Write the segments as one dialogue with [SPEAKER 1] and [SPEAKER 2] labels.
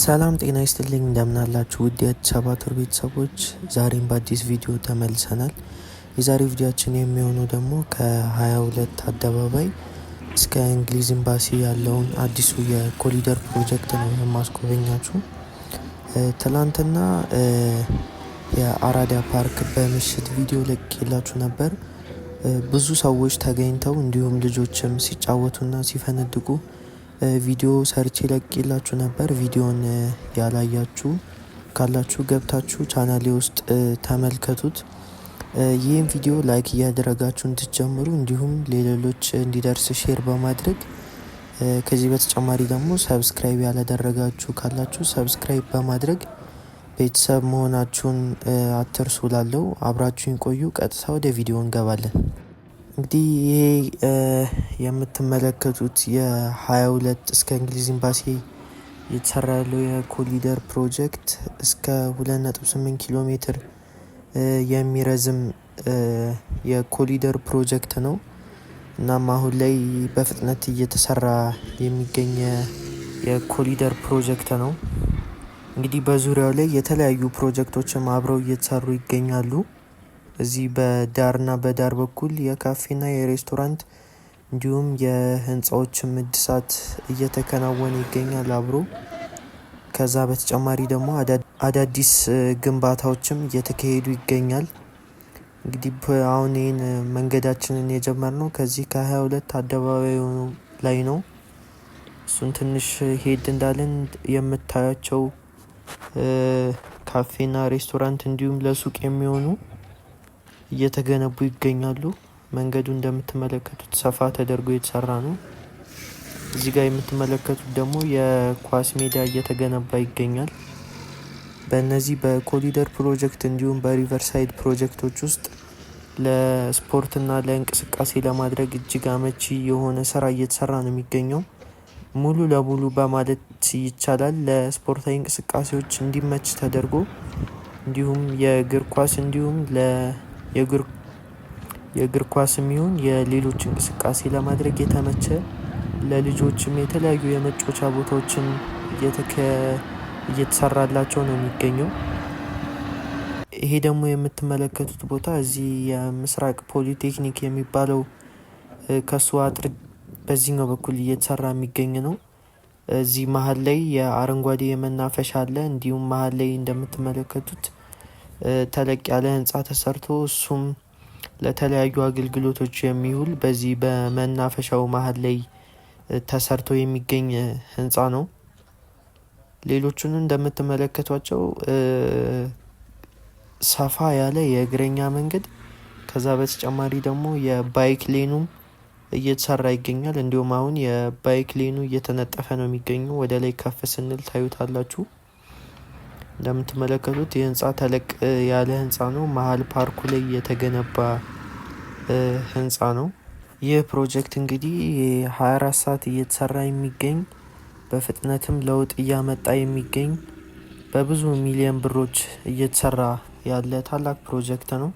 [SPEAKER 1] ሰላም ጤና ይስጥልኝ እንደምን አላችሁ ውድ የአዲስ አበባ ቱር ቤተሰቦች፣ ዛሬም በአዲስ ቪዲዮ ተመልሰናል። የዛሬው ቪዲዮአችን የሚሆነው ደግሞ ከ22 አደባባይ እስከ እንግሊዝ ኤምባሲ ያለውን አዲሱ የኮሪደር ፕሮጀክት ነው የማስጎበኛችሁ። ትላንትና የአራዳ ፓርክ በምሽት ቪዲዮ ለቅቄላችሁ ነበር። ብዙ ሰዎች ተገኝተው እንዲሁም ልጆችም ሲጫወቱና ሲፈነድቁ ቪዲዮ ሰርቼ ለቅቄላችሁ ነበር። ቪዲዮን ያላያችሁ ካላችሁ ገብታችሁ ቻናሌ ውስጥ ተመልከቱት። ይህን ቪዲዮ ላይክ እያደረጋችሁ እንድትጀምሩ እንዲሁም ለሌሎች እንዲደርስ ሼር በማድረግ ከዚህ በተጨማሪ ደግሞ ሰብስክራይብ ያላደረጋችሁ ካላችሁ ሰብስክራይብ በማድረግ ቤተሰብ መሆናችሁን አትርሱ። ላለው አብራችሁን ቆዩ። ቀጥታ ወደ ቪዲዮ እንገባለን። እንግዲህ ይሄ የምትመለከቱት የ22 እስከ እንግሊዝ ኤምባሲ የተሰራ ያለው የኮሪደር ፕሮጀክት እስከ 2.8 ኪሎ ሜትር የሚረዝም የኮሪደር ፕሮጀክት ነው። እናም አሁን ላይ በፍጥነት እየተሰራ የሚገኝ የኮሪደር ፕሮጀክት ነው። እንግዲህ በዙሪያው ላይ የተለያዩ ፕሮጀክቶችም አብረው እየተሰሩ ይገኛሉ። እዚህ በዳርና በዳር በኩል የካፌና የሬስቶራንት እንዲሁም የህንፃዎችም እድሳት እየተከናወነ ይገኛል አብሮ። ከዛ በተጨማሪ ደግሞ አዳዲስ ግንባታዎችም እየተካሄዱ ይገኛል። እንግዲህ አሁን ይህን መንገዳችንን የጀመርነው ከዚህ ከ22 አደባባይ ላይ ነው። እሱን ትንሽ ሄድ እንዳለን የምታያቸው ካፌና ሬስቶራንት እንዲሁም ለሱቅ የሚሆኑ እየተገነቡ ይገኛሉ። መንገዱ እንደምትመለከቱት ሰፋ ተደርጎ የተሰራ ነው። እዚህ ጋር የምትመለከቱት ደግሞ የኳስ ሜዳ እየተገነባ ይገኛል። በእነዚህ በኮሪደር ፕሮጀክት እንዲሁም በሪቨርሳይድ ፕሮጀክቶች ውስጥ ለስፖርትና ለእንቅስቃሴ ለማድረግ እጅግ አመቺ የሆነ ስራ እየተሰራ ነው የሚገኘው። ሙሉ ለሙሉ በማለት ይቻላል ለስፖርታዊ እንቅስቃሴዎች እንዲመች ተደርጎ እንዲሁም የእግር ኳስ እንዲሁም የእግር ኳስ የሚሆን የሌሎች እንቅስቃሴ ለማድረግ የተመቸ ለልጆችም የተለያዩ የመጫወቻ ቦታዎችን እየተሰራላቸው ነው የሚገኘው። ይሄ ደግሞ የምትመለከቱት ቦታ እዚህ የምስራቅ ፖሊቴክኒክ የሚባለው ከሱ አጥር በዚህኛው በኩል እየተሰራ የሚገኝ ነው። እዚህ መሀል ላይ የአረንጓዴ የመናፈሻ አለ። እንዲሁም መሀል ላይ እንደምትመለከቱት ተለቅ ያለ ህንፃ ተሰርቶ እሱም ለተለያዩ አገልግሎቶች የሚውል በዚህ በመናፈሻው መሀል ላይ ተሰርቶ የሚገኝ ህንፃ ነው። ሌሎቹን እንደምትመለከቷቸው ሰፋ ያለ የእግረኛ መንገድ፣ ከዛ በተጨማሪ ደግሞ የባይክ ሌኑም እየተሰራ ይገኛል። እንዲሁም አሁን የባይክ ሌኑ እየተነጠፈ ነው የሚገኘው። ወደ ላይ ከፍ ስንል ታዩታላችሁ። እንደምትመለከቱት የህንፃ ተለቅ ያለ ህንፃ ነው። መሀል ፓርኩ ላይ የተገነባ ህንፃ ነው። ይህ ፕሮጀክት እንግዲህ 24 ሰዓት እየተሰራ የሚገኝ በፍጥነትም ለውጥ እያመጣ የሚገኝ በብዙ ሚሊዮን ብሮች እየተሰራ ያለ ታላቅ ፕሮጀክት ነው።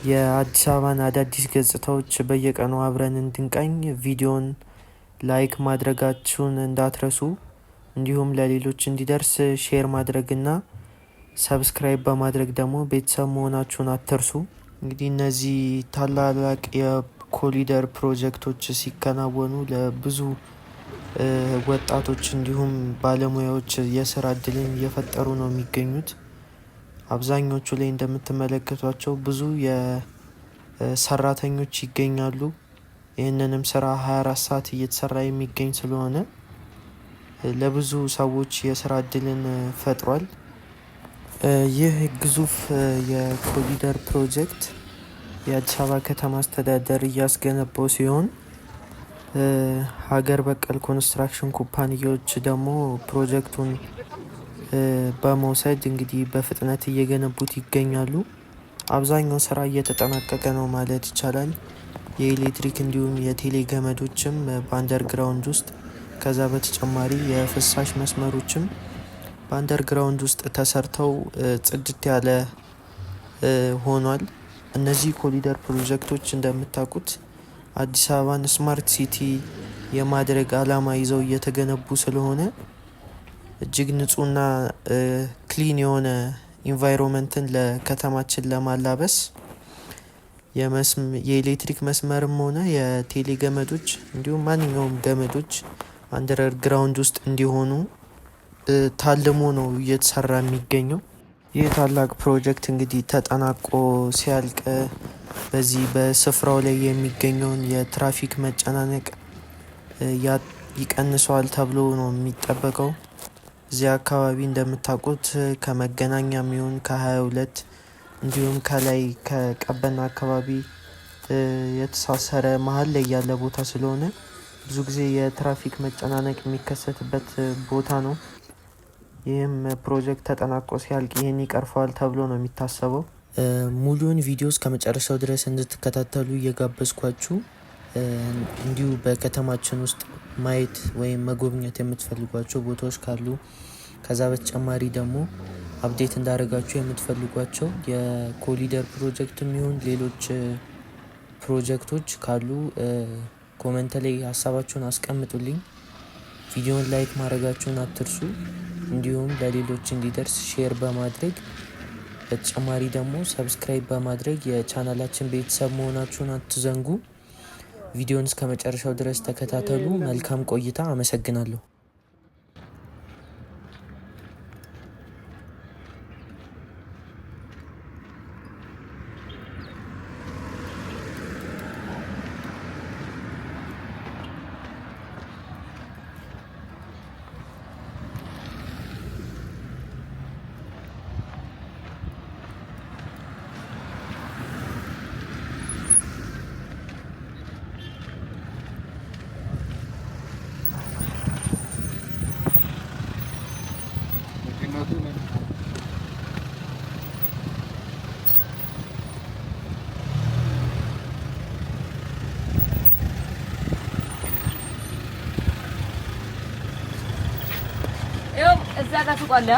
[SPEAKER 1] የአዲስ አበባን አዳዲስ ገጽታዎች በየቀኑ አብረን እንድንቃኝ ቪዲዮን ላይክ ማድረጋችሁን እንዳትረሱ። እንዲሁም ለሌሎች እንዲደርስ ሼር ማድረግና ሰብስክራይብ በማድረግ ደግሞ ቤተሰብ መሆናችሁን አትርሱ። እንግዲህ እነዚህ ታላላቅ የኮሪደር ፕሮጀክቶች ሲከናወኑ ለብዙ ወጣቶች እንዲሁም ባለሙያዎች የስራ እድልን እየፈጠሩ ነው የሚገኙት። አብዛኞቹ ላይ እንደምትመለከቷቸው ብዙ የሰራተኞች ይገኛሉ። ይህንንም ስራ 24 ሰዓት እየተሰራ የሚገኝ ስለሆነ ለብዙ ሰዎች የስራ እድልን ፈጥሯል። ይህ ግዙፍ የኮሪደር ፕሮጀክት የአዲስ አበባ ከተማ አስተዳደር እያስገነባው ሲሆን ሀገር በቀል ኮንስትራክሽን ኩባንያዎች ደግሞ ፕሮጀክቱን በመውሰድ እንግዲህ በፍጥነት እየገነቡት ይገኛሉ። አብዛኛው ስራ እየተጠናቀቀ ነው ማለት ይቻላል። የኤሌክትሪክ እንዲሁም የቴሌ ገመዶችም በአንደርግራውንድ ውስጥ፣ ከዛ በተጨማሪ የፍሳሽ መስመሮችም በአንደርግራውንድ ውስጥ ተሰርተው ጽድት ያለ ሆኗል። እነዚህ ኮሪደር ፕሮጀክቶች እንደምታውቁት አዲስ አበባን ስማርት ሲቲ የማድረግ አላማ ይዘው እየተገነቡ ስለሆነ እጅግ ንጹህና ክሊን የሆነ ኢንቫይሮንመንትን ለከተማችን ለማላበስ የኤሌክትሪክ መስመርም ሆነ የቴሌ ገመዶች እንዲሁም ማንኛውም ገመዶች አንደርግራውንድ ውስጥ እንዲሆኑ ታልሞ ነው እየተሰራ የሚገኘው። ይህ ታላቅ ፕሮጀክት እንግዲህ ተጠናቆ ሲያልቅ በዚህ በስፍራው ላይ የሚገኘውን የትራፊክ መጨናነቅ ይቀንሰዋል ተብሎ ነው የሚጠበቀው። እዚህ አካባቢ እንደምታውቁት ከመገናኛ የሚሆን ከ22 እንዲሁም ከላይ ከቀበና አካባቢ የተሳሰረ መሀል ላይ ያለ ቦታ ስለሆነ ብዙ ጊዜ የትራፊክ መጨናነቅ የሚከሰትበት ቦታ ነው። ይህም ፕሮጀክት ተጠናቆ ሲያልቅ ይህን ይቀርፈዋል ተብሎ ነው የሚታሰበው። ሙሉውን ቪዲዮ እስከ መጨረሻው ድረስ እንድትከታተሉ እየጋበዝኳችሁ እንዲሁ በከተማችን ውስጥ ማየት ወይም መጎብኘት የምትፈልጓቸው ቦታዎች ካሉ ከዛ በተጨማሪ ደግሞ አፕዴት እንዳደረጋችሁ የምትፈልጓቸው የኮሊደር ፕሮጀክት የሚሆን ሌሎች ፕሮጀክቶች ካሉ ኮመንት ላይ ሀሳባችሁን አስቀምጡልኝ። ቪዲዮን ላይክ ማድረጋችሁን አትርሱ። እንዲሁም ለሌሎች እንዲደርስ ሼር በማድረግ በተጨማሪ ደግሞ ሰብስክራይብ በማድረግ የቻናላችን ቤተሰብ መሆናችሁን አትዘንጉ። ቪዲዮን እስከ መጨረሻው ድረስ ተከታተሉ። መልካም ቆይታ። አመሰግናለሁ።
[SPEAKER 2] እዛ ጋር ትቆላ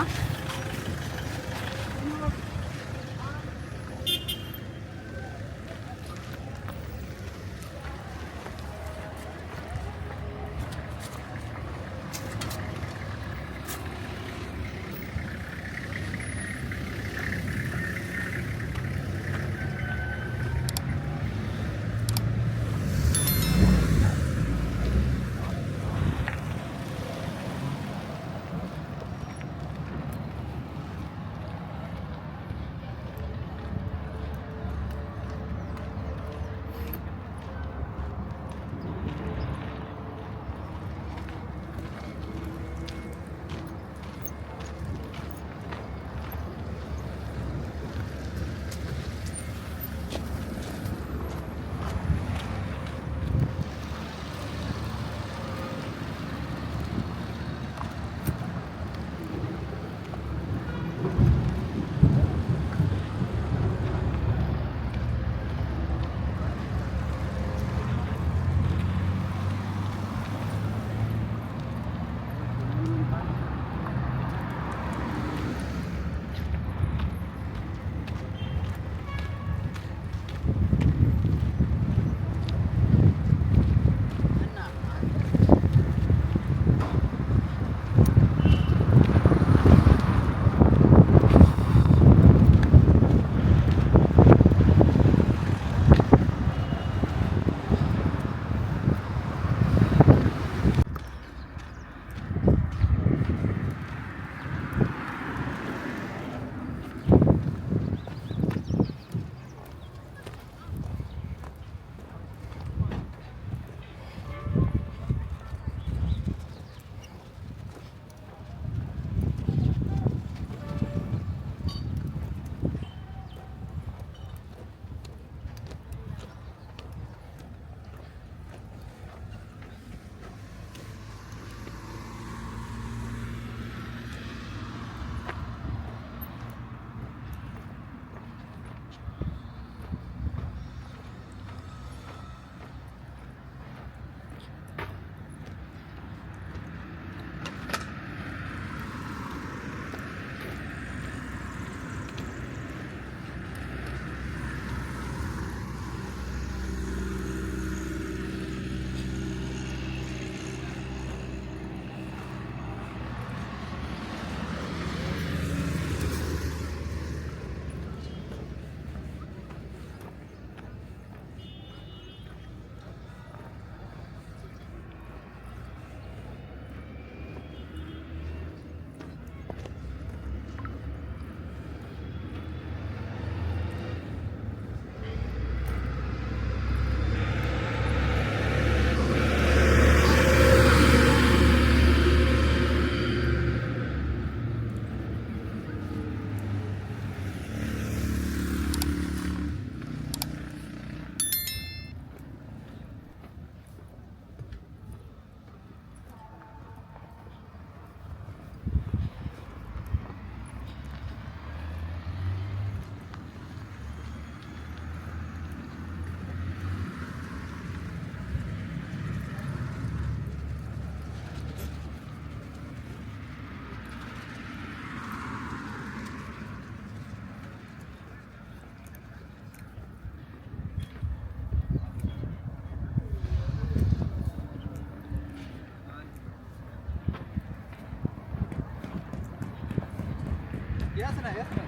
[SPEAKER 3] Agen